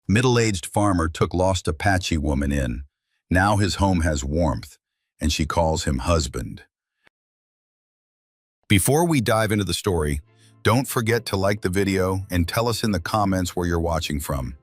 Middle-aged farmer took lost Apache woman in. Now his home has warmth, and she calls him husband. Before we dive into the story, don't forget to like the video and tell us in the comments where you're watching from.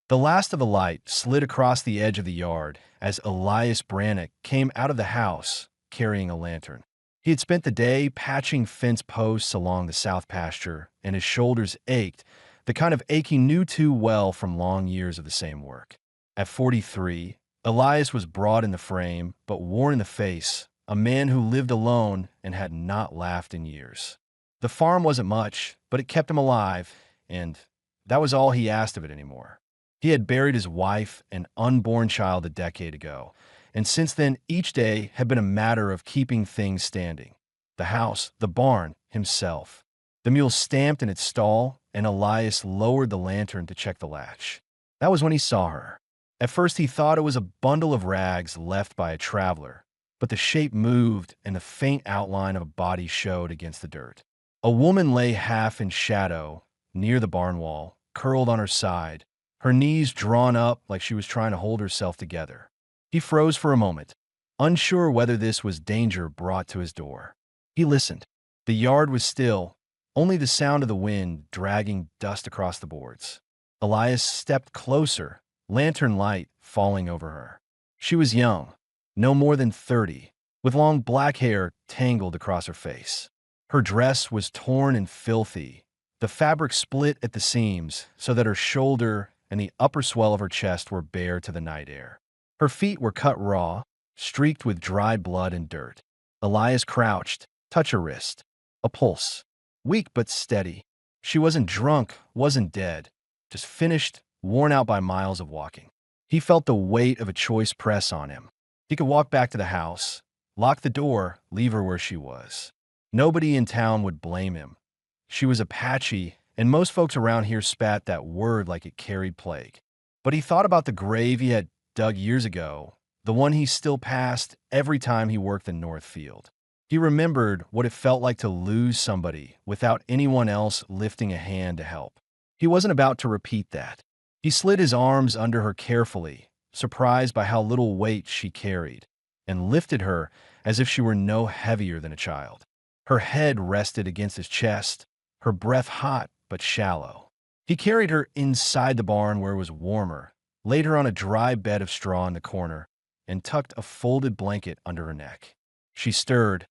The last of the light slid across the edge of the yard as Elias Brannock came out of the house carrying a lantern. He had spent the day patching fence posts along the south pasture, and his shoulders ached, the kind of ache he knew too well from long years of the same work. At 43, Elias was broad in the frame but worn in the face, a man who lived alone and had not laughed in years. The farm wasn't much, but it kept him alive, and that was all he asked of it anymore. He had buried his wife and unborn child a decade ago, and since then each day had been a matter of keeping things standing. The house, the barn, himself. The mule stamped in its stall, and Elias lowered the lantern to check the latch. That was when he saw her. At first he thought it was a bundle of rags left by a traveler, but the shape moved and the faint outline of a body showed against the dirt. A woman lay half in shadow near the barn wall, curled on her side, her knees drawn up like she was trying to hold herself together. He froze for a moment, unsure whether this was danger brought to his door. He listened. The yard was still, only the sound of the wind dragging dust across the boards. Elias stepped closer, lantern light falling over her. She was young, no more than 30, with long black hair tangled across her face. Her dress was torn and filthy, the fabric split at the seams so that her shoulder and the upper swell of her chest were bare to the night air. Her feet were cut raw, streaked with dried blood and dirt. Elias crouched, touched her wrist. A pulse. Weak but steady. She wasn't drunk, wasn't dead, just finished, worn out by miles of walking. He felt the weight of a choice press on him. He could walk back to the house, lock the door, leave her where she was. Nobody in town would blame him. She was Apache, and most folks around here spat that word like it carried plague. But he thought about the grave he had dug years ago, the one he still passed every time he worked the North Field. He remembered what it felt like to lose somebody without anyone else lifting a hand to help. He wasn't about to repeat that. He slid his arms under her carefully, surprised by how little weight she carried, and lifted her as if she were no heavier than a child. Her head rested against his chest, her breath hot but shallow. He carried her inside the barn where it was warmer, laid her on a dry bed of straw in the corner, and tucked a folded blanket under her neck. She stirred,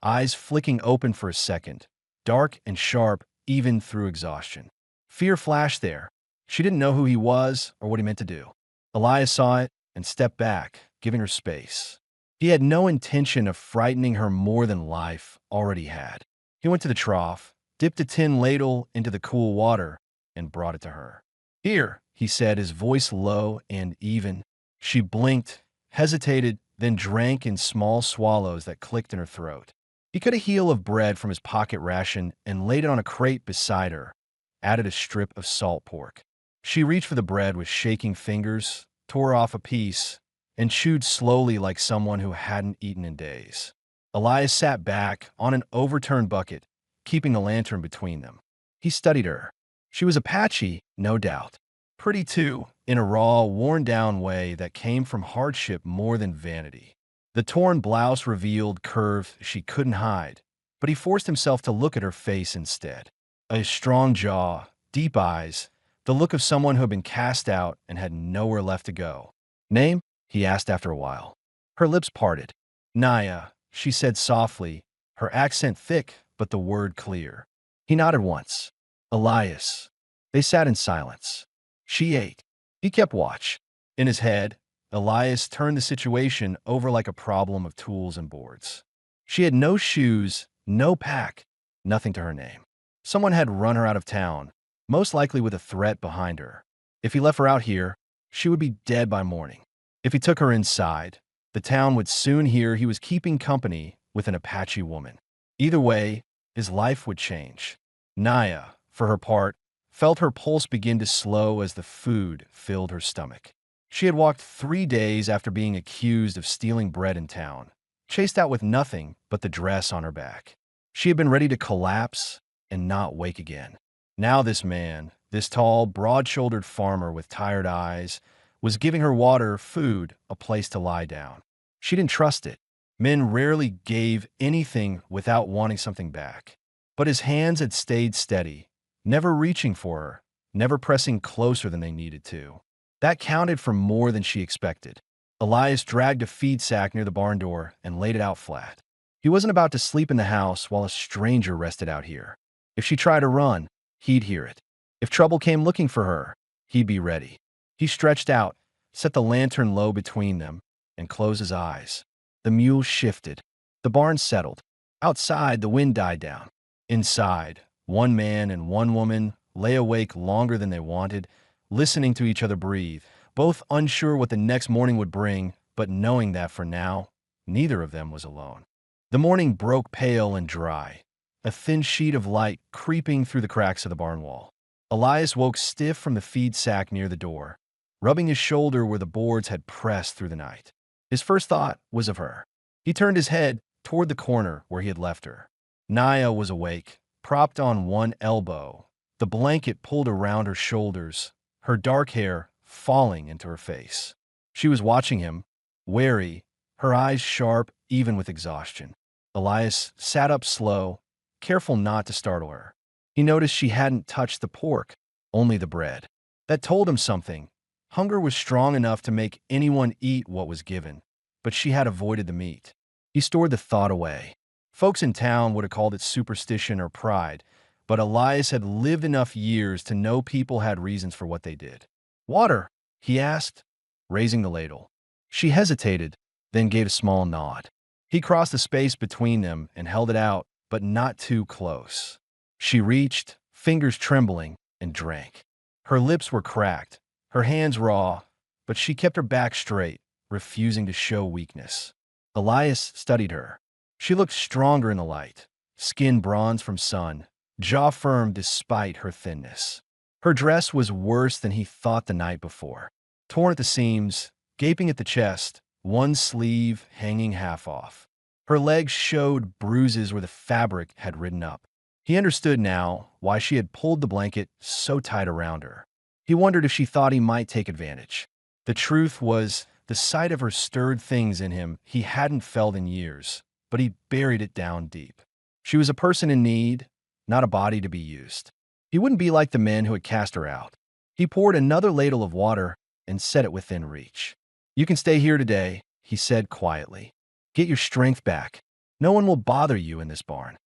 eyes flicking open for a second, dark and sharp even through exhaustion. Fear flashed there. She didn't know who he was or what he meant to do. Elias saw it and stepped back, giving her space. He had no intention of frightening her more than life already had. He went to the trough, dipped a tin ladle into the cool water, and brought it to her. "Here," he said, his voice low and even. She blinked, hesitated, then drank in small swallows that clicked in her throat. He cut a heel of bread from his pocket ration and laid it on a crate beside her, added a strip of salt pork. She reached for the bread with shaking fingers, tore off a piece, and chewed slowly like someone who hadn't eaten in days. Elias sat back on an overturned bucket, keeping the lantern between them. He studied her. She was Apache, no doubt. Pretty too, in a raw, worn-down way that came from hardship more than vanity. The torn blouse revealed curves she couldn't hide, but he forced himself to look at her face instead. A strong jaw, deep eyes, the look of someone who had been cast out and had nowhere left to go. "Name?" he asked after a while. Her lips parted. "Naya," she said softly, her accent thick but the word clear. He nodded once. "Elias." They sat in silence. She ate. He kept watch. In his head, Elias turned the situation over like a problem of tools and boards. She had no shoes, no pack, nothing to her name. Someone had run her out of town, most likely with a threat behind her. If he left her out here, she would be dead by morning. If he took her inside, the town would soon hear he was keeping company with an Apache woman. Either way, his life would change. Naya, for her part, felt her pulse begin to slow as the food filled her stomach. She had walked 3 days after being accused of stealing bread in town, chased out with nothing but the dress on her back. She had been ready to collapse and not wake again. Now this man, This tall, broad-shouldered farmer with tired eyes was giving her water, food, a place to lie down. She didn't trust it. Men rarely gave anything without wanting something back. But his hands had stayed steady, never reaching for her, never pressing closer than they needed to. That counted for more than she expected. Elias dragged a feed sack near the barn door and laid it out flat. He wasn't about to sleep in the house while a stranger rested out here. If she tried to run, he'd hear it. If trouble came looking for her, he'd be ready. He stretched out, set the lantern low between them, and closed his eyes. The mule shifted. The barn settled. Outside, the wind died down. Inside, one man and one woman lay awake longer than they wanted, listening to each other breathe, both unsure what the next morning would bring, but knowing that for now, neither of them was alone. The morning broke pale and dry, a thin sheet of light creeping through the cracks of the barn wall. Elias woke stiff from the feed sack near the door, rubbing his shoulder where the boards had pressed through the night. His first thought was of her. He turned his head toward the corner where he had left her. Naya was awake, propped on one elbow, the blanket pulled around her shoulders, her dark hair falling into her face. She was watching him, wary, her eyes sharp even with exhaustion. Elias sat up slow, careful not to startle her. He noticed she hadn't touched the pork, only the bread. That told him something. Hunger was strong enough to make anyone eat what was given, but she had avoided the meat. He stored the thought away. Folks in town would have called it superstition or pride, but Elias had lived enough years to know people had reasons for what they did. "Water?" he asked, raising the ladle. She hesitated, then gave a small nod. He crossed the space between them and held it out, but not too close. She reached, fingers trembling, and drank. Her lips were cracked, her hands raw, but she kept her back straight, refusing to show weakness. Elias studied her. She looked stronger in the light, skin bronze from sun, jaw firm despite her thinness. Her dress was worse than he thought the night before. Torn at the seams, gaping at the chest, one sleeve hanging half off. Her legs showed bruises where the fabric had ridden up. He understood now why she had pulled the blanket so tight around her. He wondered if she thought he might take advantage. The truth was, the sight of her stirred things in him he hadn't felt in years, but he buried it down deep. She was a person in need, not a body to be used. He wouldn't be like the men who had cast her out. He poured another ladle of water and set it within reach. "You can stay here today," he said quietly. "Get your strength back. No one will bother you in this barn."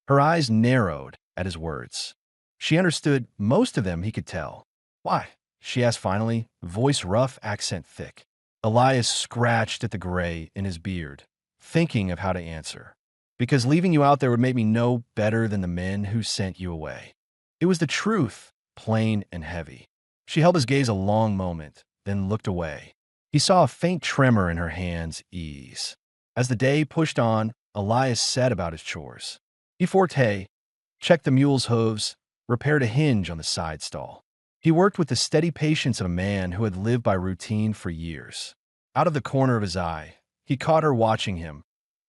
Her eyes narrowed at his words. She understood most of them, he could tell. "Why?" she asked finally, voice rough, accent thick. Elias scratched at the gray in his beard, thinking of how to answer. "Because leaving you out there would make me no better than the men who sent you away." It was the truth, plain and heavy. She held his gaze a long moment, then looked away. He saw a faint tremor in her hands ease. As the day pushed on, Elias set about his chores. He forked hay, checked the mule's hooves, repaired a hinge on the side stall. He worked with the steady patience of a man who had lived by routine for years. Out of the corner of his eye, he caught her watching him,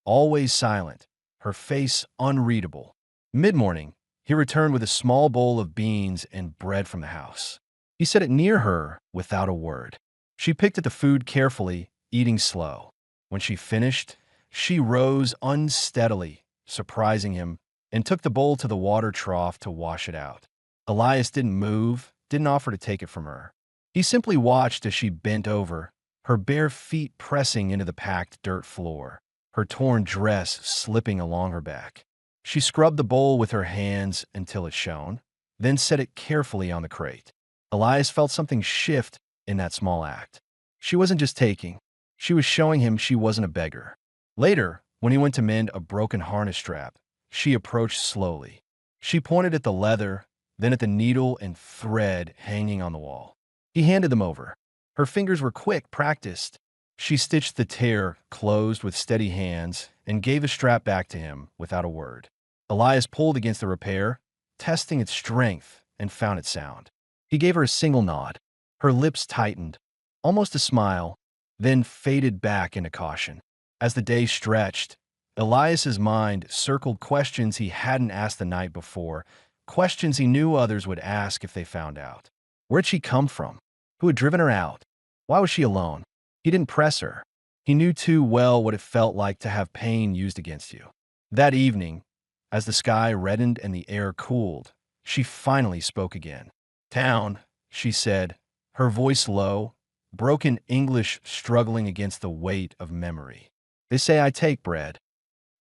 always silent, her face unreadable. Mid-morning, he returned with a small bowl of beans and bread from the house. He set it near her without a word. She picked at the food carefully, eating slow. When she finished, she rose unsteadily, surprising him, and took the bowl to the water trough to wash it out. Elias didn't move, didn't offer to take it from her. He simply watched as she bent over, her bare feet pressing into the packed dirt floor, her torn dress slipping along her back. She scrubbed the bowl with her hands until it shone, then set it carefully on the crate. Elias felt something shift in that small act. She wasn't just taking. She was showing him she wasn't a beggar. Later, when he went to mend a broken harness strap, she approached slowly. She pointed at the leather, then at the needle and thread hanging on the wall. He handed them over. Her fingers were quick, practiced. She stitched the tear closed with steady hands and gave the strap back to him without a word. Elias pulled against the repair, testing its strength, and found it sound. He gave her a single nod. Her lips tightened, almost a smile, then faded back into caution. As the day stretched, Elias's mind circled questions he hadn't asked the night before, questions he knew others would ask if they found out. Where'd she come from? Who had driven her out? Why was she alone? He didn't press her. He knew too well what it felt like to have pain used against you. That evening, as the sky reddened and the air cooled, she finally spoke again. "Town," she said, her voice low, broken English struggling against the weight of memory. "They say I take bread."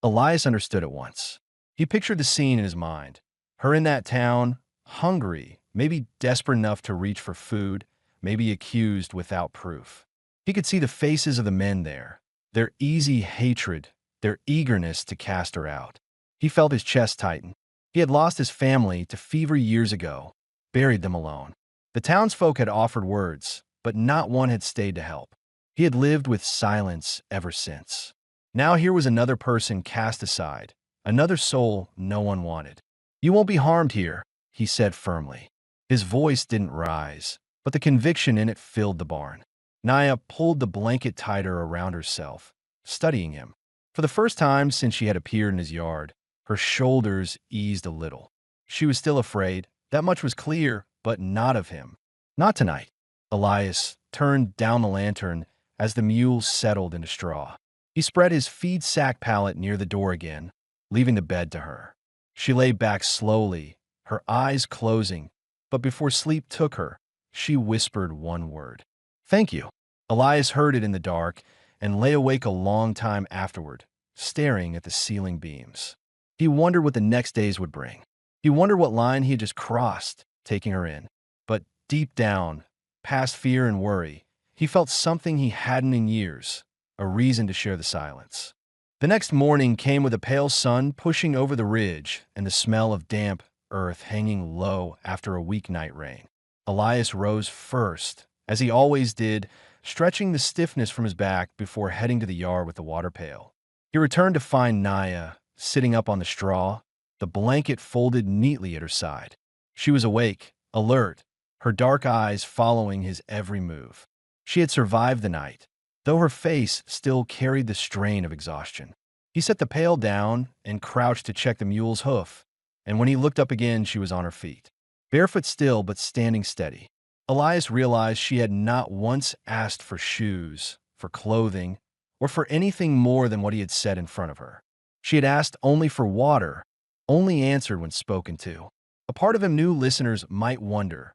Elias understood at once. He pictured the scene in his mind. Her in that town, hungry, maybe desperate enough to reach for food, maybe accused without proof. He could see the faces of the men there, their easy hatred, their eagerness to cast her out. He felt his chest tighten. He had lost his family to fever years ago, buried them alone. The townsfolk had offered words, but not one had stayed to help. He had lived with silence ever since. Now here was another person cast aside, another soul no one wanted. "You won't be harmed here," he said firmly. His voice didn't rise, but the conviction in it filled the barn. Naya pulled the blanket tighter around herself, studying him. For the first time since she had appeared in his yard, her shoulders eased a little. She was still afraid, that much was clear, but not of him. Not tonight. Elias turned down the lantern as the mule settled into straw. He spread his feed sack pallet near the door again, leaving the bed to her. She lay back slowly, her eyes closing, but before sleep took her, she whispered one word. "Thank you." Elias heard it in the dark and lay awake a long time afterward, staring at the ceiling beams. He wondered what the next days would bring. He wondered what line he had just crossed, taking her in. But deep down, past fear and worry, he felt something he hadn't in years, a reason to share the silence. The next morning came with a pale sun pushing over the ridge and the smell of damp earth hanging low after a weeknight rain. Elias rose first, as he always did, stretching the stiffness from his back before heading to the yard with the water pail. He returned to find Naya sitting up on the straw, the blanket folded neatly at her side. She was awake, alert, her dark eyes following his every move. She had survived the night, though her face still carried the strain of exhaustion. He set the pail down and crouched to check the mule's hoof, and when he looked up again, she was on her feet, barefoot still but standing steady. Elias realized she had not once asked for shoes, for clothing, or for anything more than what he had said in front of her. She had asked only for water, only answered when spoken to. A part of him knew listeners might wonder,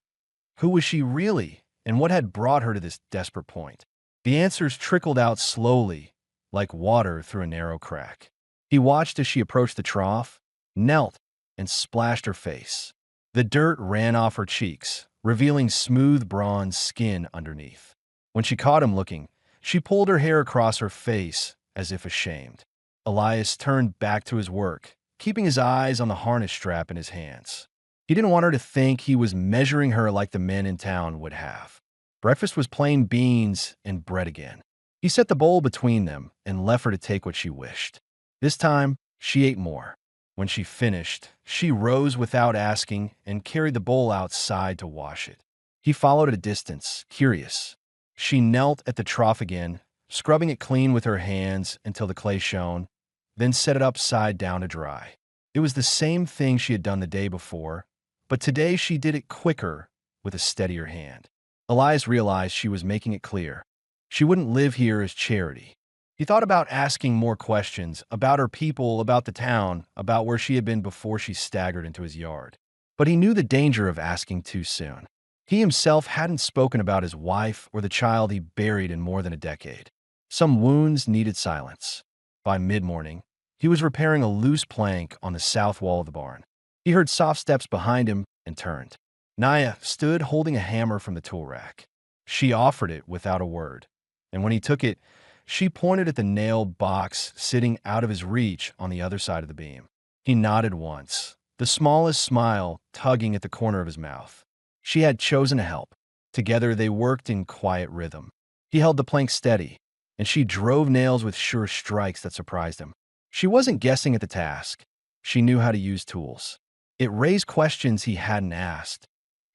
who was she really, and what had brought her to this desperate point? The answers trickled out slowly, like water through a narrow crack. He watched as she approached the trough, knelt, and splashed her face. The dirt ran off her cheeks, revealing smooth bronze skin underneath. When she caught him looking, she pulled her hair across her face as if ashamed. Elias turned back to his work, keeping his eyes on the harness strap in his hands. He didn't want her to think he was measuring her like the men in town would have. Breakfast was plain beans and bread again. He set the bowl between them and left her to take what she wished. This time, she ate more. When she finished, she rose without asking and carried the bowl outside to wash it. He followed at a distance, curious. She knelt at the trough again, scrubbing it clean with her hands until the clay shone, then set it upside down to dry. It was the same thing she had done the day before, but today she did it quicker with a steadier hand. Elias realized she was making it clear. She wouldn't live here as charity. He thought about asking more questions, about her people, about the town, about where she had been before she staggered into his yard. But he knew the danger of asking too soon. He himself hadn't spoken about his wife or the child he buried in more than a decade. Some wounds needed silence. By mid-morning, he was repairing a loose plank on the south wall of the barn. He heard soft steps behind him and turned. Naya stood holding a hammer from the tool rack. She offered it without a word, and when he took it, she pointed at the nailed box sitting out of his reach on the other side of the beam. He nodded once, the smallest smile tugging at the corner of his mouth. She had chosen to help. Together they worked in quiet rhythm. He held the plank steady, and she drove nails with sure strikes that surprised him. She wasn't guessing at the task. She knew how to use tools. It raised questions he hadn't asked.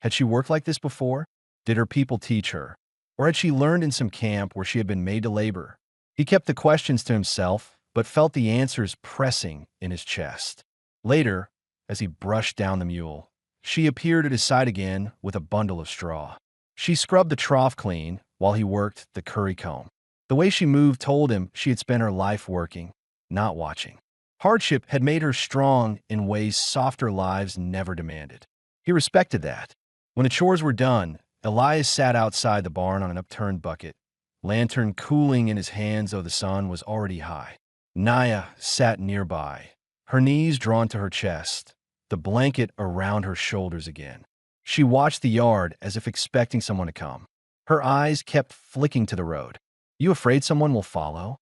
Had she worked like this before? Did her people teach her? Or had she learned in some camp where she had been made to labor? He kept the questions to himself, but felt the answers pressing in his chest. Later, as he brushed down the mule. She appeared at his side again with a bundle of straw. She scrubbed the trough clean while he worked the curry comb. The way she moved told him she had spent her life working, not watching. Hardship had made her strong in ways softer lives never demanded. He respected that. When the chores were done, Elias sat outside the barn on an upturned bucket, lantern cooling in his hands though the sun was already high. Naya sat nearby, her knees drawn to her chest, the blanket around her shoulders again. She watched the yard as if expecting someone to come. Her eyes kept flicking to the road. "You afraid someone will follow?"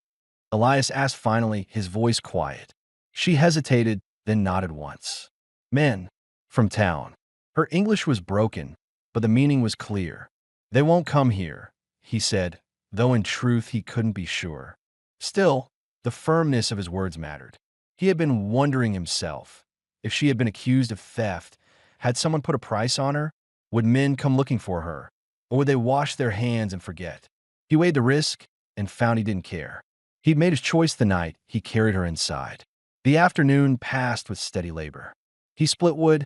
Elias asked finally, his voice quiet. She hesitated, then nodded once. "Men. From town." Her English was broken, but the meaning was clear. "They won't come here," he said, though in truth he couldn't be sure. Still, the firmness of his words mattered. He had been wondering himself, if she had been accused of theft, had someone put a price on her? Would men come looking for her, or would they wash their hands and forget? He weighed the risk and found he didn't care. He'd made his choice the night he carried her inside. The afternoon passed with steady labor. He split wood,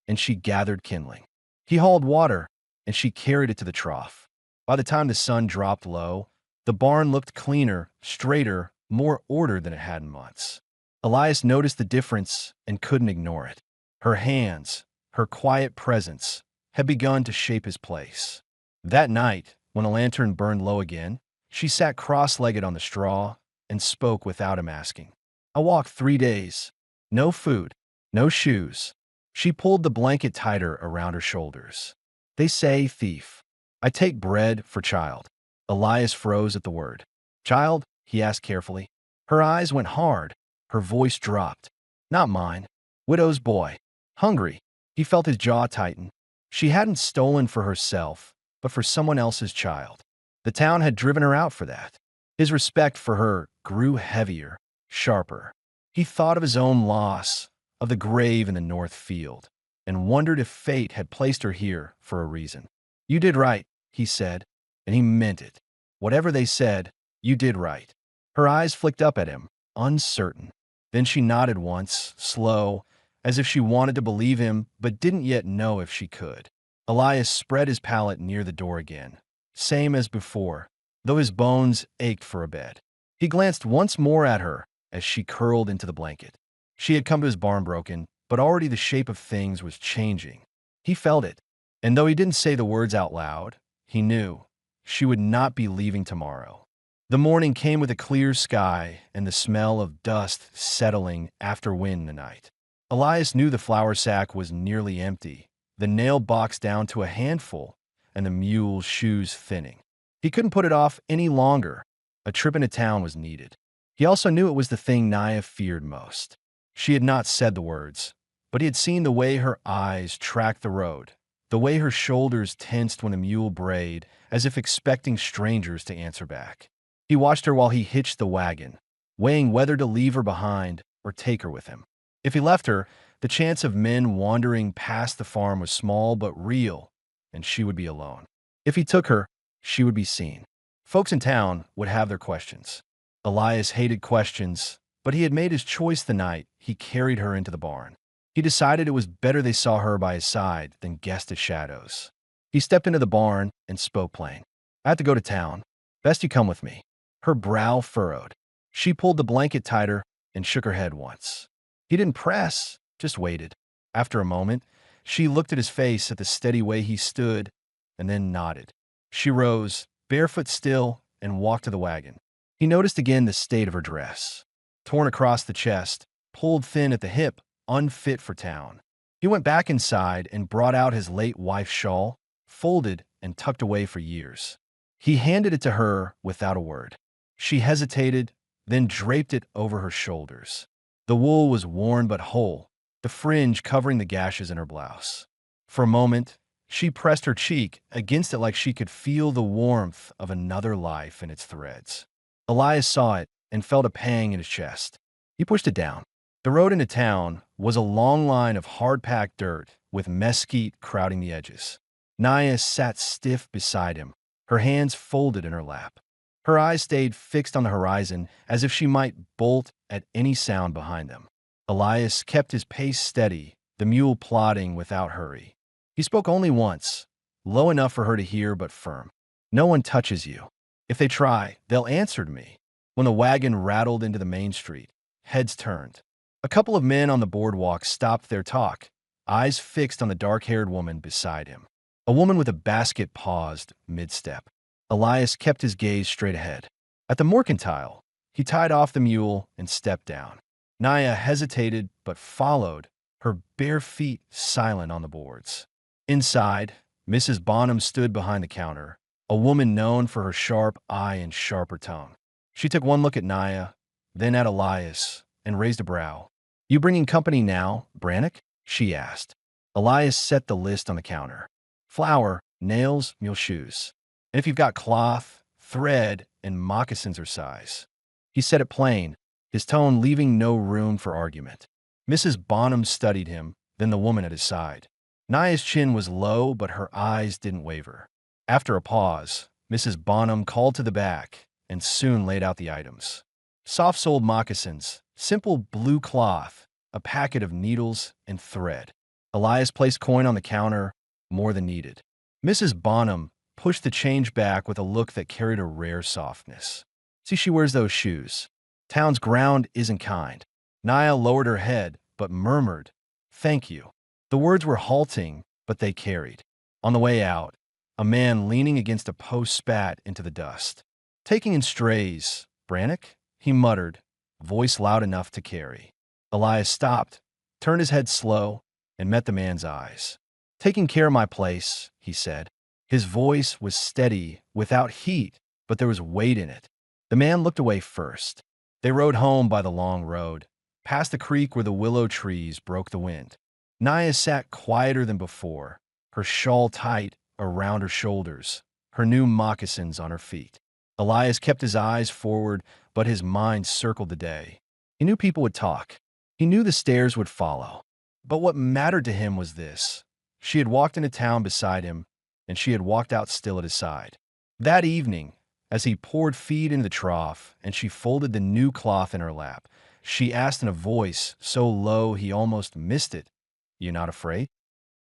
and she gathered kindling. He hauled water, and she carried it to the trough. By the time the sun dropped low, the barn looked cleaner, straighter, more ordered than it had in months. Elias noticed the difference and couldn't ignore it. Her hands, her quiet presence, had begun to shape his place. That night, when a lantern burned low again, she sat cross-legged on the straw and spoke without him asking. "I walked 3 days. No food, no shoes." She pulled the blanket tighter around her shoulders. "They say thief. I take bread for child." Elias froze at the word. "Child?" he asked carefully. Her eyes went hard. Her voice dropped. "Not mine. Widow's boy. Hungry." He felt his jaw tighten. She hadn't stolen for herself, but for someone else's child. The town had driven her out for that. His respect for her grew heavier, sharper. He thought of his own loss, of the grave in the north field, and wondered if fate had placed her here for a reason. "You did right," he said, and he meant it. Whatever they said, you did right. Her eyes flicked up at him, uncertain. Then she nodded once, slow, as if she wanted to believe him but didn't yet know if she could. Elias spread his pallet near the door again. Same as before, though his bones ached for a bed. He glanced once more at her as she curled into the blanket. She had come to his barn broken, but already the shape of things was changing. He felt it, and though he didn't say the words out loud, he knew she would not be leaving tomorrow. The morning came with a clear sky and the smell of dust settling after wind the night. Elias knew the flour sack was nearly empty, the nail box down to a handful, and the mule's shoes thinning. He couldn't put it off any longer. A trip into town was needed. He also knew it was the thing Naya feared most. She had not said the words, but he had seen the way her eyes tracked the road, the way her shoulders tensed when the mule brayed, as if expecting strangers to answer back. He watched her while he hitched the wagon, weighing whether to leave her behind or take her with him. If he left her, the chance of men wandering past the farm was small but real, and she would be alone. If he took her, she would be seen. Folks in town would have their questions. Elias hated questions, but he had made his choice the night he carried her into the barn. He decided it was better they saw her by his side than guessed at shadows. He stepped into the barn and spoke plain. "I have to go to town. Best you come with me." Her brow furrowed. She pulled the blanket tighter and shook her head once. He didn't press, just waited. After a moment, she looked at his face, at the steady way he stood, and then nodded. She rose, barefoot still, and walked to the wagon. He noticed again the state of her dress. Torn across the chest, pulled thin at the hip, unfit for town. He went back inside and brought out his late wife's shawl, folded and tucked away for years. He handed it to her without a word. She hesitated, then draped it over her shoulders. The wool was worn but whole, the fringe covering the gashes in her blouse. For a moment, she pressed her cheek against it like she could feel the warmth of another life in its threads. Elias saw it and felt a pang in his chest. He pushed it down. The road into town was a long line of hard-packed dirt with mesquite crowding the edges. Naya sat stiff beside him, her hands folded in her lap. Her eyes stayed fixed on the horizon as if she might bolt at any sound behind them. Elias kept his pace steady, the mule plodding without hurry. He spoke only once, low enough for her to hear but firm. "No one touches you. If they try, they'll answer to me." When the wagon rattled into the main street, heads turned. A couple of men on the boardwalk stopped their talk, eyes fixed on the dark-haired woman beside him. A woman with a basket paused mid-step. Elias kept his gaze straight ahead. At the mercantile, he tied off the mule and stepped down. Naya hesitated but followed, her bare feet silent on the boards. Inside, Mrs. Bonham stood behind the counter, a woman known for her sharp eye and sharper tongue. She took one look at Naya, then at Elias, and raised a brow. "You bringing company now, Brannock?" she asked. Elias set the list on the counter. "Flour, nails, mule shoes. And if you've got cloth, thread, and moccasins or size." He said it plain, his tone leaving no room for argument. Mrs. Bonham studied him, then the woman at his side. Naya's chin was low, but her eyes didn't waver. After a pause, Mrs. Bonham called to the back and soon laid out the items. Soft-soled moccasins, simple blue cloth, a packet of needles and thread. Elias placed coin on the counter, more than needed. Mrs. Bonham pushed the change back with a look that carried a rare softness. "See, she wears those shoes. Town's ground isn't kind." Naya lowered her head, but murmured, "Thank you." The words were halting, but they carried. On the way out, a man leaning against a post spat into the dust. "Taking in strays, Brannock?" he muttered, voice loud enough to carry. Elias stopped, turned his head slow, and met the man's eyes. "Taking care of my place," he said. His voice was steady, without heat, but there was weight in it. The man looked away first. They rode home by the long road, past the creek where the willow trees broke the wind. Naya sat quieter than before, her shawl tight around her shoulders, her new moccasins on her feet. Elias kept his eyes forward, but his mind circled the day. He knew people would talk. He knew the stares would follow. But what mattered to him was this. She had walked into town beside him, and she had walked out still at his side. That evening, as he poured feed into the trough and she folded the new cloth in her lap, she asked in a voice so low he almost missed it, "You not afraid?"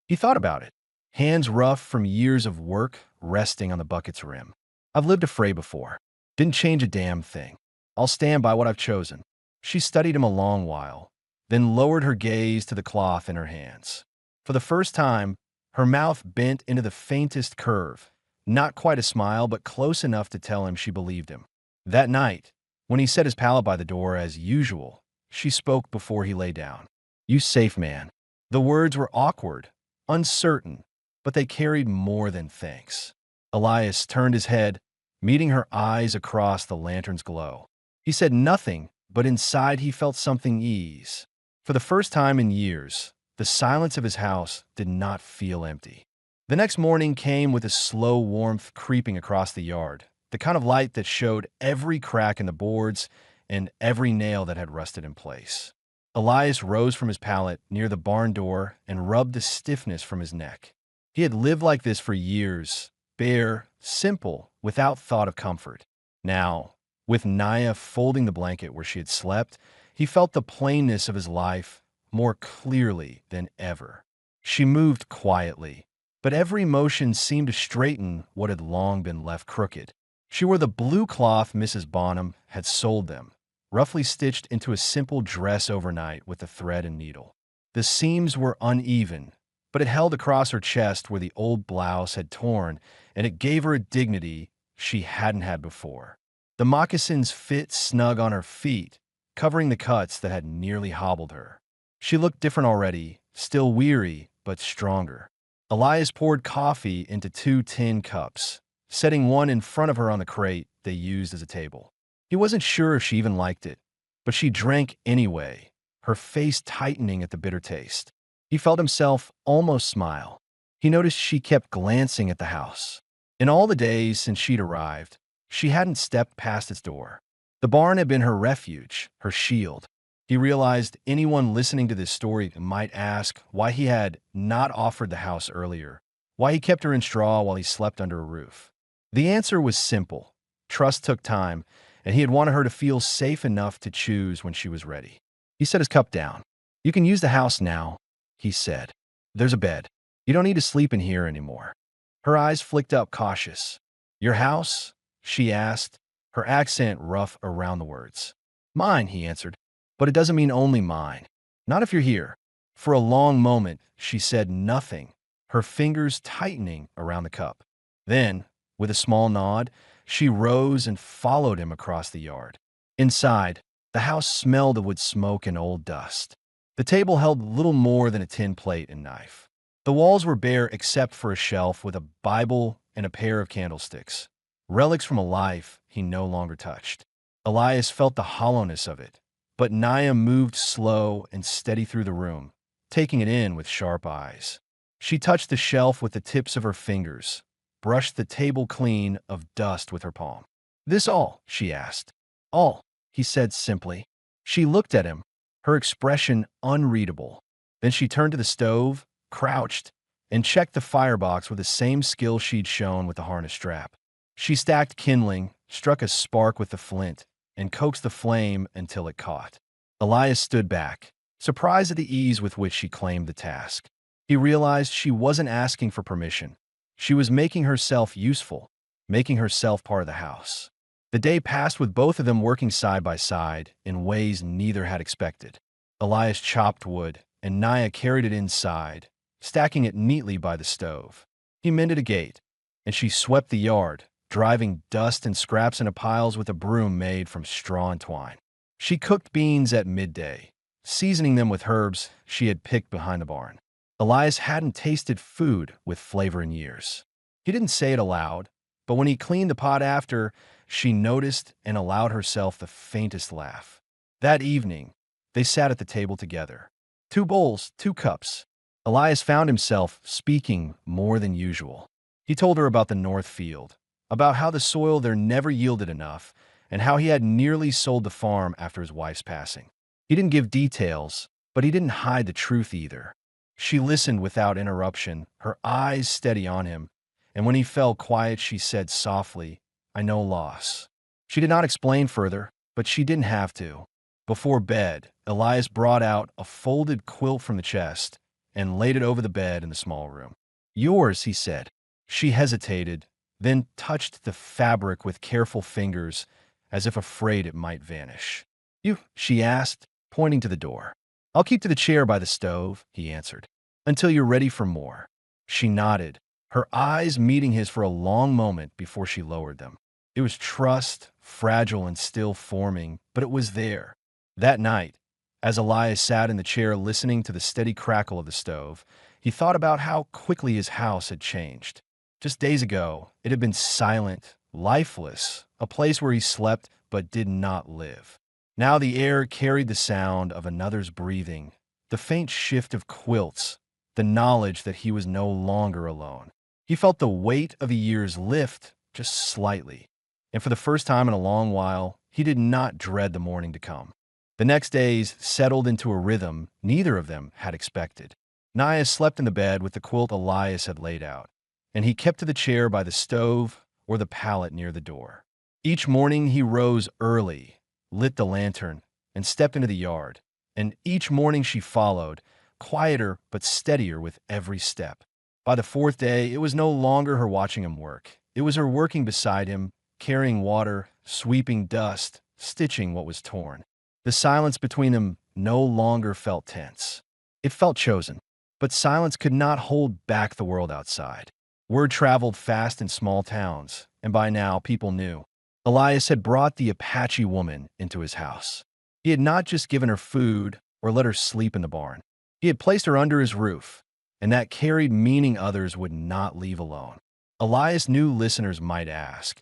He thought about it, hands rough from years of work resting on the bucket's rim. "I've lived afraid before. Didn't change a damn thing. I'll stand by what I've chosen." She studied him a long while, then lowered her gaze to the cloth in her hands. For the first time, her mouth bent into the faintest curve, not quite a smile, but close enough to tell him she believed him. That night, when he set his pallet by the door as usual, she spoke before he lay down. "You safe, man." The words were awkward, uncertain, but they carried more than thanks. Elias turned his head, meeting her eyes across the lantern's glow. He said nothing, but inside he felt something ease. For the first time in years, the silence of his house did not feel empty. The next morning came with a slow warmth creeping across the yard, the kind of light that showed every crack in the boards and every nail that had rusted in place. Elias rose from his pallet near the barn door and rubbed the stiffness from his neck. He had lived like this for years, bare, simple, without thought of comfort. Now, with Naya folding the blanket where she had slept, he felt the plainness of his life more clearly than ever. She moved quietly, but every motion seemed to straighten what had long been left crooked. She wore the blue cloth Mrs. Bonham had sold them, roughly stitched into a simple dress overnight with a thread and needle. The seams were uneven, but it held across her chest where the old blouse had torn, and it gave her a dignity she hadn't had before. The moccasins fit snug on her feet, covering the cuts that had nearly hobbled her. She looked different already, still weary, but stronger. Elias poured coffee into 2 tin cups, setting one in front of her on the crate they used as a table. He wasn't sure if she even liked it, but she drank anyway, her face tightening at the bitter taste. He felt himself almost smile. He noticed she kept glancing at the house. In all the days since she'd arrived, she hadn't stepped past its door. The barn had been her refuge, her shield. He realized anyone listening to this story might ask why he had not offered the house earlier, why he kept her in straw while he slept under a roof. The answer was simple. Trust took time, and he had wanted her to feel safe enough to choose when she was ready. He set his cup down. "You can use the house now. he said. There's a bed. You don't need to sleep in here anymore. Her eyes flicked up cautious. Your house? She asked, her accent rough around the words. Mine, he answered. But it doesn't mean only mine. Not if you're here. For a long moment, she said nothing, her fingers tightening around the cup. Then, with a small nod, she rose and followed him across the yard. Inside, the house smelled of wood smoke and old dust. The table held little more than a tin plate and knife. The walls were bare except for a shelf with a Bible and a pair of candlesticks, relics from a life he no longer touched. Elias felt the hollowness of it, but Naya moved slow and steady through the room, taking it in with sharp eyes. She touched the shelf with the tips of her fingers, brushed the table clean of dust with her palm. This all? She asked. All, he said simply. She looked at him, her expression unreadable. Then she turned to the stove, crouched, and checked the firebox with the same skill she'd shown with the harness strap. She stacked kindling, struck a spark with the flint, and coaxed the flame until it caught. Elias stood back, surprised at the ease with which she claimed the task. He realized she wasn't asking for permission. She was making herself useful, making herself part of the house. The day passed with both of them working side by side in ways neither had expected. Elias chopped wood, and Naya carried it inside, stacking it neatly by the stove. He mended a gate, and she swept the yard, driving dust and scraps into piles with a broom made from straw and twine. She cooked beans at midday, seasoning them with herbs she had picked behind the barn. Elias hadn't tasted food with flavor in years. He didn't say it aloud, but when he cleaned the pot after, she noticed and allowed herself the faintest laugh. That evening, they sat at the table together. 2 bowls, 2 cups. Elias found himself speaking more than usual. He told her about the North Field, about how the soil there never yielded enough, and how he had nearly sold the farm after his wife's passing. He didn't give details, but he didn't hide the truth either. She listened without interruption, her eyes steady on him, and when he fell quiet, she said softly, I know loss. She did not explain further, but she didn't have to. Before bed, Elias brought out a folded quilt from the chest and laid it over the bed in the small room. Yours, he said. She hesitated, then touched the fabric with careful fingers as if afraid it might vanish. You, she asked, pointing to the door. I'll keep to the chair by the stove, he answered, until you're ready for more. She nodded, her eyes meeting his for a long moment before she lowered them. It was trust, fragile and still forming, but it was there. That night, as Elias sat in the chair listening to the steady crackle of the stove, he thought about how quickly his house had changed. Just days ago, it had been silent, lifeless, a place where he slept but did not live. Now the air carried the sound of another's breathing, the faint shift of quilts, the knowledge that he was no longer alone. He felt the weight of a year's lift just slightly, and for the first time in a long while, he did not dread the morning to come. The next days settled into a rhythm neither of them had expected. Naya slept in the bed with the quilt Elias had laid out, and he kept to the chair by the stove or the pallet near the door. Each morning he rose early, lit the lantern, and stepped into the yard, and each morning she followed, quieter but steadier with every step. By the 4th day, it was no longer her watching him work. It was her working beside him, carrying water, sweeping dust, stitching what was torn. The silence between them no longer felt tense. It felt chosen, but silence could not hold back the world outside. Word traveled fast in small towns, and by now people knew. Elias had brought the Apache woman into his house. He had not just given her food or let her sleep in the barn. He had placed her under his roof, and that carried meaning others would not leave alone. Elias knew listeners might ask,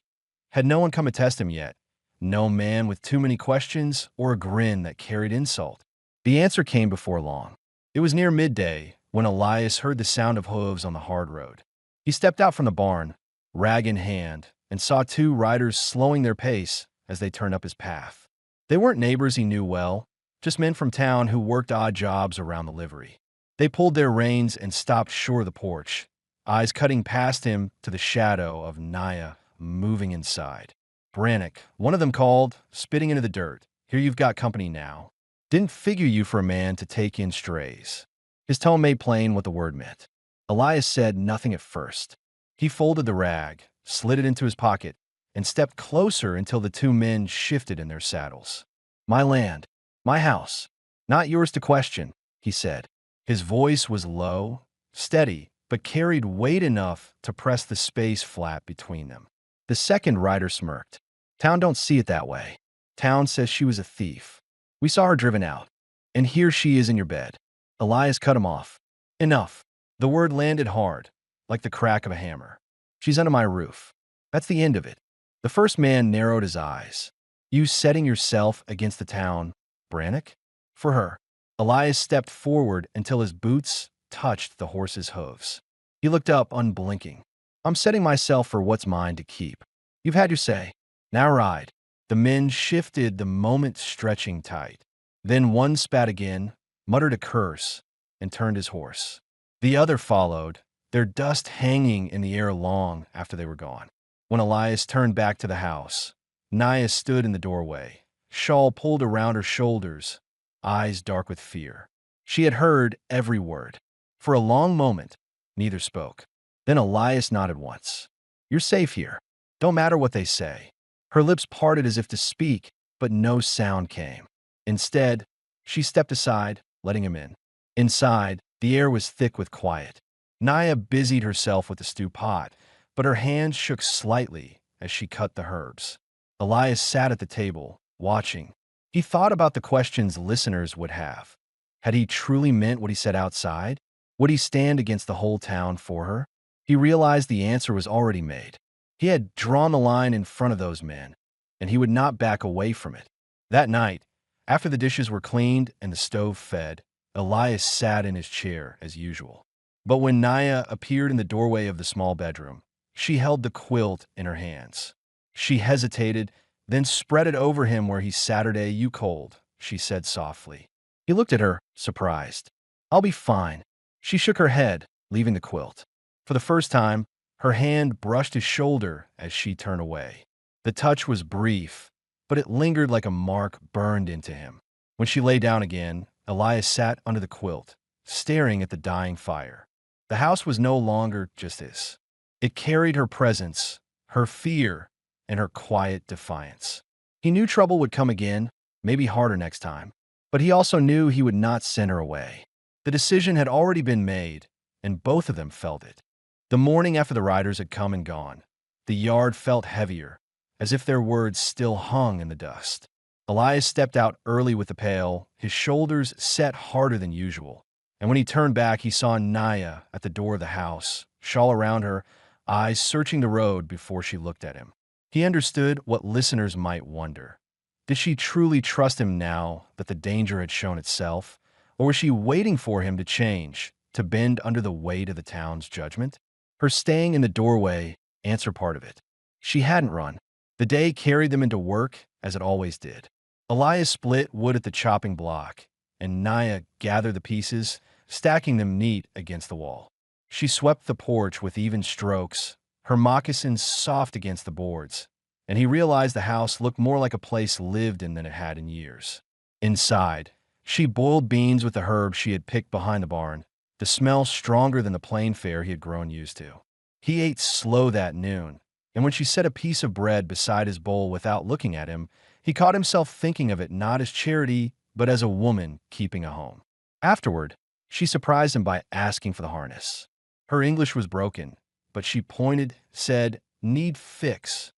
had no one come to test him yet? No man with too many questions or a grin that carried insult? The answer came before long. It was near midday when Elias heard the sound of hooves on the hard road. He stepped out from the barn, rag in hand, and saw 2 riders slowing their pace as they turned up his path. They weren't neighbors he knew well, just men from town who worked odd jobs around the livery. They pulled their reins and stopped short of the porch, eyes cutting past him to the shadow of Naya moving inside. Brannick, one of them called, spitting into the dirt. Here you've got company now. Didn't figure you for a man to take in strays. His tone made plain what the word meant. Elias said nothing at first. He folded the rag, slid it into his pocket, and stepped closer until the two men shifted in their saddles. "My land, my house, not yours to question," he said. His voice was low, steady, but carried weight enough to press the space flat between them. The second rider smirked. "Town don't see it that way. Town says she was a thief. We saw her driven out, and here she is in your bed." Elias cut him off. "Enough." The word landed hard, like the crack of a hammer. "She's under my roof. That's the end of it." The first man narrowed his eyes. "You setting yourself against the town, Brannock? For her." Elias stepped forward until his boots touched the horse's hooves. He looked up, unblinking. "I'm setting myself for what's mine to keep. You've had your say. Now ride." The men shifted, the moment stretching tight. Then one spat again, muttered a curse, and turned his horse. The other followed, their dust hanging in the air long after they were gone. When Elias turned back to the house, Naya stood in the doorway, shawl pulled around her shoulders, eyes dark with fear. She had heard every word. For a long moment, neither spoke. Then Elias nodded once. "You're safe here. Don't matter what they say." Her lips parted as if to speak, but no sound came. Instead, she stepped aside, letting him in. Inside, the air was thick with quiet. Naya busied herself with the stew pot, but her hands shook slightly as she cut the herbs. Elias sat at the table, watching. He thought about the questions listeners would have. Had he truly meant what he said outside? Would he stand against the whole town for her? He realized the answer was already made. He had drawn the line in front of those men, and he would not back away from it. That night, after the dishes were cleaned and the stove fed, Elias sat in his chair as usual. But when Naya appeared in the doorway of the small bedroom, she held the quilt in her hands. She hesitated, then spread it over him where he Saturday you cold, she said softly. He looked at her, surprised. "I'll be fine." She shook her head, leaving the quilt. For the first time, her hand brushed his shoulder as she turned away. The touch was brief, but it lingered like a mark burned into him. When she lay down again, Elias sat under the quilt, staring at the dying fire. The house was no longer just his. It carried her presence, her fear, and her quiet defiance. He knew trouble would come again, maybe harder next time, but he also knew he would not send her away. The decision had already been made, and both of them felt it. The morning after the riders had come and gone, the yard felt heavier, as if their words still hung in the dust. Elias stepped out early with the pail, his shoulders set harder than usual. And when he turned back, he saw Naya at the door of the house, shawl around her, eyes searching the road before she looked at him. He understood what listeners might wonder. Did she truly trust him now that the danger had shown itself? Or was she waiting for him to change, to bend under the weight of the town's judgment? Her staying in the doorway answered part of it. She hadn't run. The day carried them into work, as it always did. Elias split wood at the chopping block, and Naya gathered the pieces, stacking them neat against the wall. She swept the porch with even strokes, her moccasins soft against the boards, and he realized the house looked more like a place lived in than it had in years. Inside, she boiled beans with the herbs she had picked behind the barn, the smell stronger than the plain fare he had grown used to. He ate slow that noon, and when she set a piece of bread beside his bowl without looking at him, he caught himself thinking of it not as charity, but as a woman keeping a home. Afterward, she surprised him by asking for the harness. Her English was broken, but she pointed, said, "Need fix."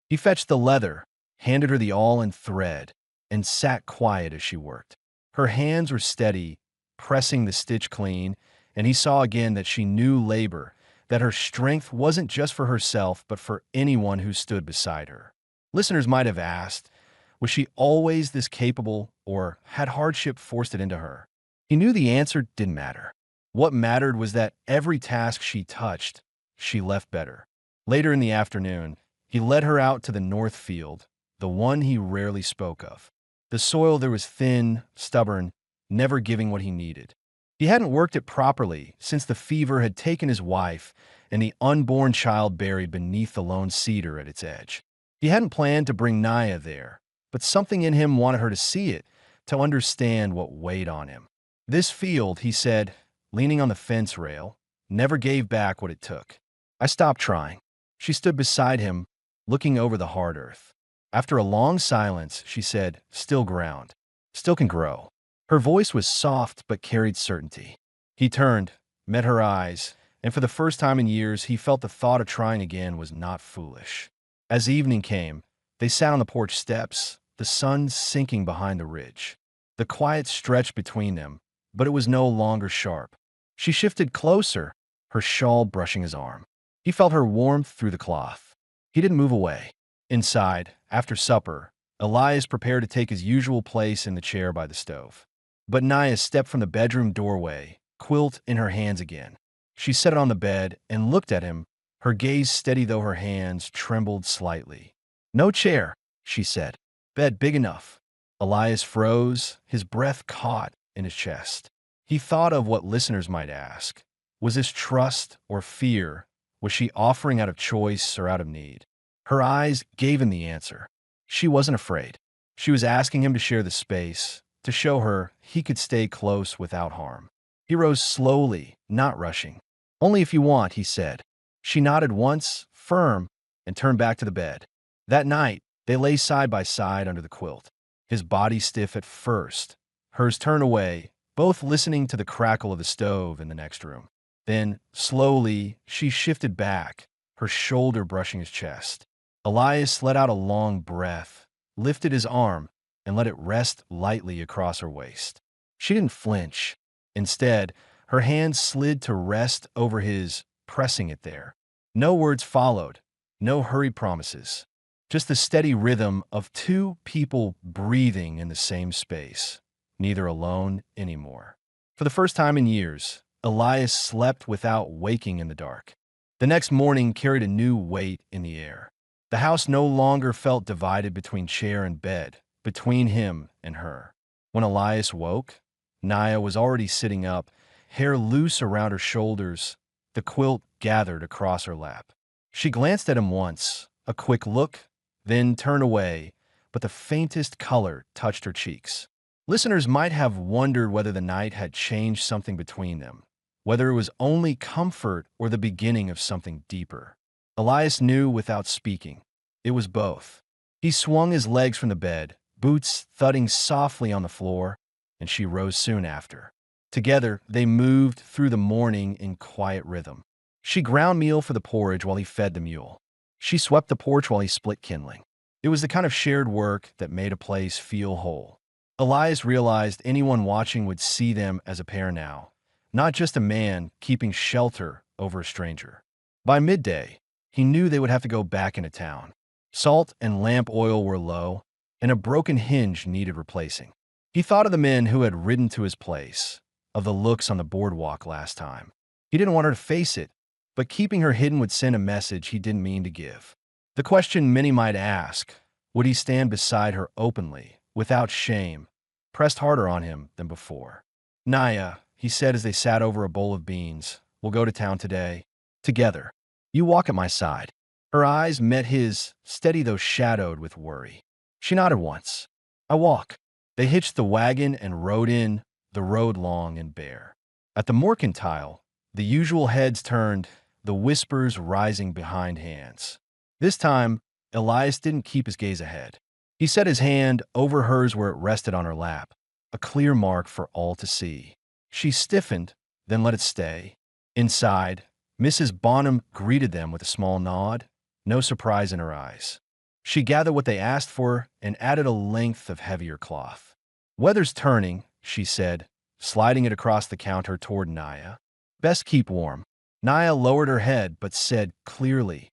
He fetched the leather, handed her the awl and thread, and sat quiet as she worked. Her hands were steady, pressing the stitch clean, and he saw again that she knew labor, that her strength wasn't just for herself, but for anyone who stood beside her. Listeners might have asked, was she always this capable, or had hardship forced it into her? He knew the answer didn't matter. What mattered was that every task she touched, she left better. Later in the afternoon, he led her out to the north field, the one he rarely spoke of. The soil there was thin, stubborn, never giving what he needed. He hadn't worked it properly since the fever had taken his wife and the unborn child buried beneath the lone cedar at its edge. He hadn't planned to bring Naya there, but something in him wanted her to see it, to understand what weighed on him. This field, he said, leaning on the fence rail, never gave back what it took. I stopped trying. She stood beside him, looking over the hard earth. After a long silence, she said, "Still ground. Still can grow." Her voice was soft but carried certainty. He turned, met her eyes, and for the first time in years, he felt the thought of trying again was not foolish. As evening came, they sat on the porch steps, the sun sinking behind the ridge. The quiet stretched between them, but it was no longer sharp. She shifted closer, her shawl brushing his arm. He felt her warmth through the cloth. He didn't move away. Inside, after supper, Elias prepared to take his usual place in the chair by the stove. But Naya stepped from the bedroom doorway, quilt in her hands again. She set it on the bed and looked at him, her gaze steady though her hands trembled slightly. "No chair," she said. "Bed big enough." Elias froze, his breath caught in his chest. He thought of what listeners might ask. Was this trust or fear? Was she offering out of choice or out of need? Her eyes gave him the answer. She wasn't afraid. She was asking him to share the space, to show her he could stay close without harm. He rose slowly, not rushing. "Only if you want," he said. She nodded once, firm, and turned back to the bed. That night, they lay side by side under the quilt, his body stiff at first, hers turned away, both listening to the crackle of the stove in the next room. Then, slowly, she shifted back, her shoulder brushing his chest. Elias let out a long breath, lifted his arm, and let it rest lightly across her waist. She didn't flinch. Instead, her hand slid to rest over his, pressing it there. No words followed, no hurried promises. Just the steady rhythm of two people breathing in the same space, neither alone anymore. For the first time in years, Elias slept without waking in the dark. The next morning carried a new weight in the air. The house no longer felt divided between chair and bed, between him and her. When Elias woke, Naya was already sitting up, hair loose around her shoulders, the quilt gathered across her lap. She glanced at him once, a quick look, then turned away, but the faintest color touched her cheeks. Listeners might have wondered whether the night had changed something between them, whether it was only comfort or the beginning of something deeper. Elias knew without speaking. It was both. He swung his legs from the bed, boots thudding softly on the floor, and she rose soon after. Together, they moved through the morning in quiet rhythm. She ground meal for the porridge while he fed the mule. She swept the porch while he split kindling. It was the kind of shared work that made a place feel whole. Elias realized anyone watching would see them as a pair now, not just a man keeping shelter over a stranger. By midday, he knew they would have to go back into town. Salt and lamp oil were low, and a broken hinge needed replacing. He thought of the men who had ridden to his place, of the looks on the boardwalk last time. He didn't want her to face it, but keeping her hidden would send a message he didn't mean to give. The question many might ask, would he stand beside her openly, without shame, pressed harder on him than before? "Naya," he said as they sat over a bowl of beans, "we'll go to town today. Together. You walk at my side." Her eyes met his, steady though shadowed with worry. She nodded once. "I walk." They hitched the wagon and rode in, the road long and bare. At the mercantile, the usual heads turned, the whispers rising behind hands. This time, Elias didn't keep his gaze ahead. He set his hand over hers where it rested on her lap, a clear mark for all to see. She stiffened, then let it stay. Inside, Mrs. Bonham greeted them with a small nod, no surprise in her eyes. She gathered what they asked for and added a length of heavier cloth. "Weather's turning," she said, sliding it across the counter toward Naya. "Best keep warm." Naya lowered her head but said clearly,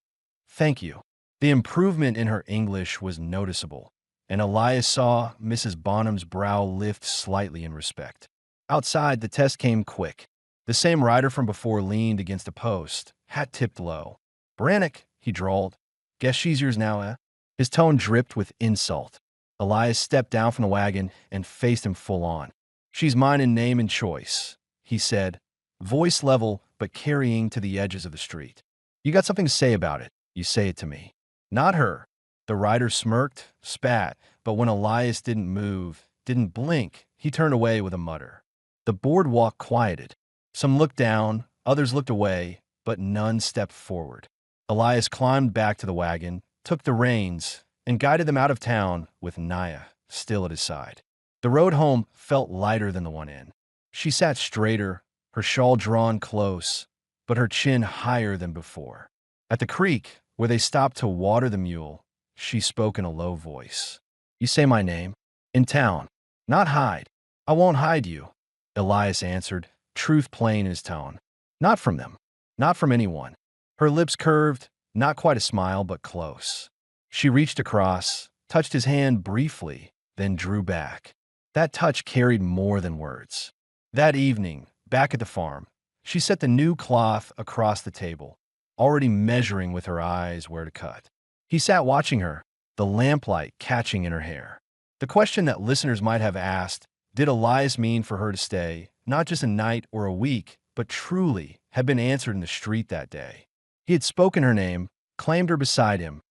"Thank you." The improvement in her English was noticeable, and Elias saw Mrs. Bonham's brow lift slightly in respect. Outside, the test came quick. The same rider from before leaned against a post, hat tipped low. "Brannock," he drawled. "Guess she's yours now, eh?" His tone dripped with insult. Elias stepped down from the wagon and faced him full on. "She's mine in name and choice," he said, voice level but carrying to the edges of the street. "You got something to say about it, you say it to me." "Not her." The rider smirked, spat, but when Elias didn't move, didn't blink, he turned away with a mutter. The boardwalk quieted. Some looked down, others looked away, but none stepped forward. Elias climbed back to the wagon, took the reins, and guided them out of town with Naya still at his side. The road home felt lighter than the one in. She sat straighter, her shawl drawn close, but her chin higher than before. At the creek, where they stopped to water the mule, she spoke in a low voice. "You say my name? In town. Not hide. I won't hide you," Elias answered, truth plain in his tone. "Not from them. Not from anyone." Her lips curved, not quite a smile, but close. She reached across, touched his hand briefly, then drew back. That touch carried more than words. That evening, back at the farm, she set the new cloth across the table, already measuring with her eyes where to cut. He sat watching her, the lamplight catching in her hair. The question that listeners might have asked, did Elias mean for her to stay, not just a night or a week, but truly, had been answered in the street that day. He had spoken her name, claimed her beside him,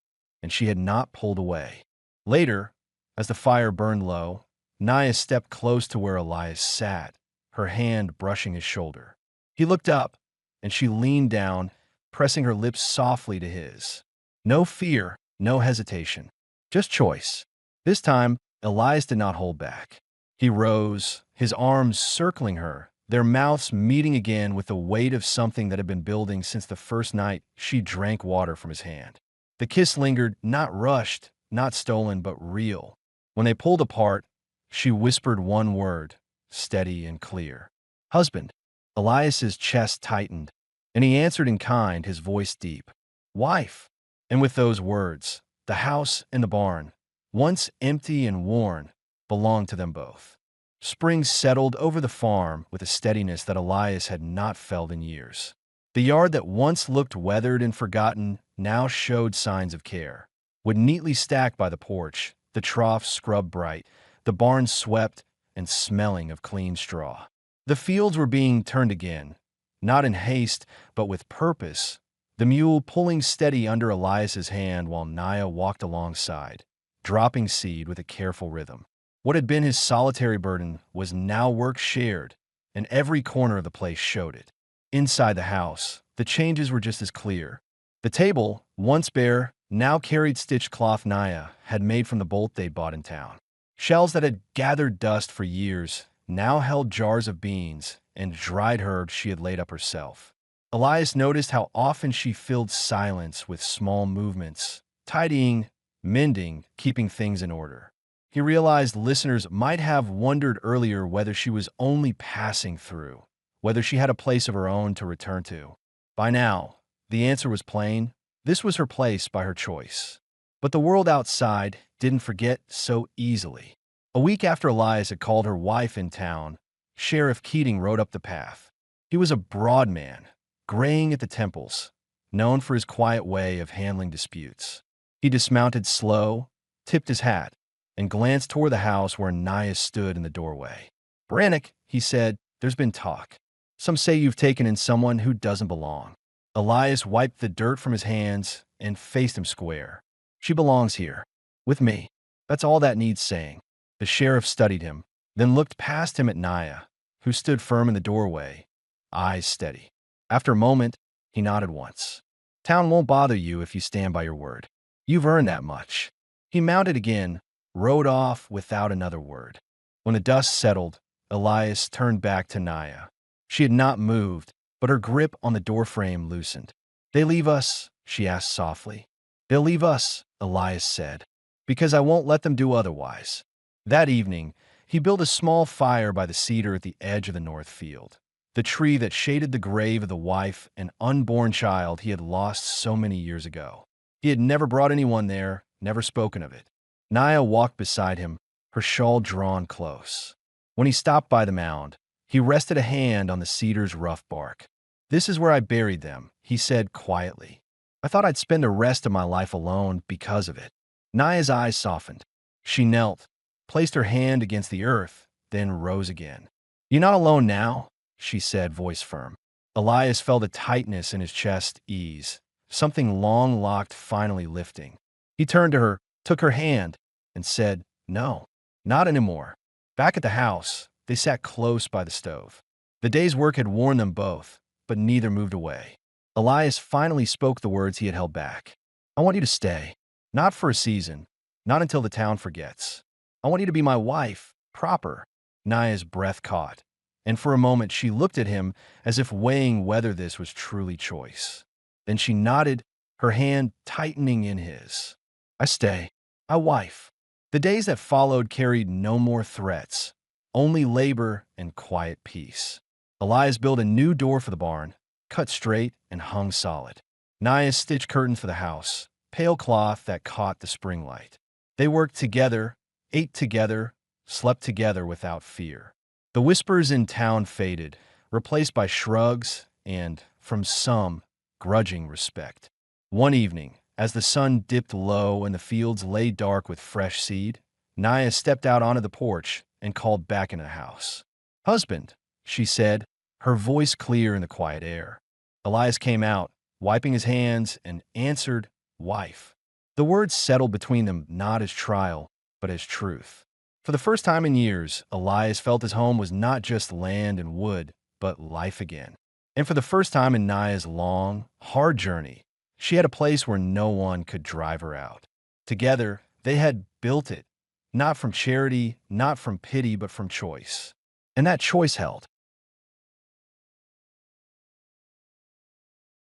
and she had not pulled away. Later, as the fire burned low, Naya stepped close to where Elias sat, her hand brushing his shoulder. He looked up, and she leaned down, pressing her lips softly to his. No fear, no hesitation, just choice. This time, Elias did not hold back. He rose, his arms circling her, their mouths meeting again with the weight of something that had been building since the first night she drank water from his hand. The kiss lingered, not rushed, not stolen, but real. When they pulled apart, she whispered one word, steady and clear. "Husband." Elias's chest tightened, and he answered in kind, his voice deep. "Wife." And with those words, the house and the barn, once empty and worn, belonged to them both. Spring settled over the farm with a steadiness that Elias had not felt in years. The yard that once looked weathered and forgotten now showed signs of care. Wood neatly stacked by the porch, the trough scrubbed bright, the barn swept and smelling of clean straw. The fields were being turned again, not in haste, but with purpose, the mule pulling steady under Elias's hand while Naya walked alongside, dropping seed with a careful rhythm. What had been his solitary burden was now work shared, and every corner of the place showed it. Inside the house, the changes were just as clear. The table, once bare, now carried stitched cloth Naya had made from the bolt they'd bought in town. Shelves that had gathered dust for years now held jars of beans and dried herbs she had laid up herself. Elias noticed how often she filled silence with small movements, tidying, mending, keeping things in order. He realized listeners might have wondered earlier whether she was only passing through, whether she had a place of her own to return to. By now, the answer was plain. This was her place by her choice. But the world outside didn't forget so easily. A week after Elias had called her wife in town, Sheriff Keating rode up the path. He was a broad man, graying at the temples, known for his quiet way of handling disputes. He dismounted slow, tipped his hat, and glanced toward the house where Naya stood in the doorway. "Brannick," he said, "there's been talk. Some say you've taken in someone who doesn't belong." Elias wiped the dirt from his hands and faced him square. "She belongs here, with me. That's all that needs saying." The sheriff studied him, then looked past him at Naya, who stood firm in the doorway, eyes steady. After a moment, he nodded once. "Town won't bother you if you stand by your word. You've earned that much." He mounted again, rode off without another word. When the dust settled, Elias turned back to Naya. She had not moved, but her grip on the doorframe loosened. "They leave us?" she asked softly. "They'll leave us," Elias said, "because I won't let them do otherwise." That evening, he built a small fire by the cedar at the edge of the north field, the tree that shaded the grave of the wife and unborn child he had lost so many years ago. He had never brought anyone there, never spoken of it. Naya walked beside him, her shawl drawn close. When he stopped by the mound, he rested a hand on the cedar's rough bark. "This is where I buried them," he said quietly. "I thought I'd spend the rest of my life alone because of it." Naya's eyes softened. She knelt, placed her hand against the earth, then rose again. "You're not alone now," she said, voice firm. Elias felt a tightness in his chest ease, something long locked finally lifting. He turned to her, took her hand, and said, "No, not anymore." Back at the house, they sat close by the stove. The day's work had worn them both, but neither moved away. Elias finally spoke the words he had held back. I want you to stay. Not for a season. Not until the town forgets. I want you to be my wife, proper. Naya's breath caught, and for a moment she looked at him as if weighing whether this was truly choice. Then she nodded, her hand tightening in his. I stay. I wife. The days that followed carried no more threats, only labor and quiet peace. Elias built a new door for the barn, cut straight and hung solid. Naya stitched curtains for the house, pale cloth that caught the spring light. They worked together, ate together, slept together without fear. The whispers in town faded, replaced by shrugs and, from some, grudging respect. One evening, as the sun dipped low and the fields lay dark with fresh seed, Naya stepped out onto the porch and called back into the house. Husband, she said, her voice clear in the quiet air. Elias came out, wiping his hands, and answered, wife. The words settled between them not as trial, but as truth. For the first time in years, Elias felt his home was not just land and wood, but life again. And for the first time in Naya's long, hard journey, she had a place where no one could drive her out. Together, they had built it, not from charity, not from pity, but from choice. And that choice held.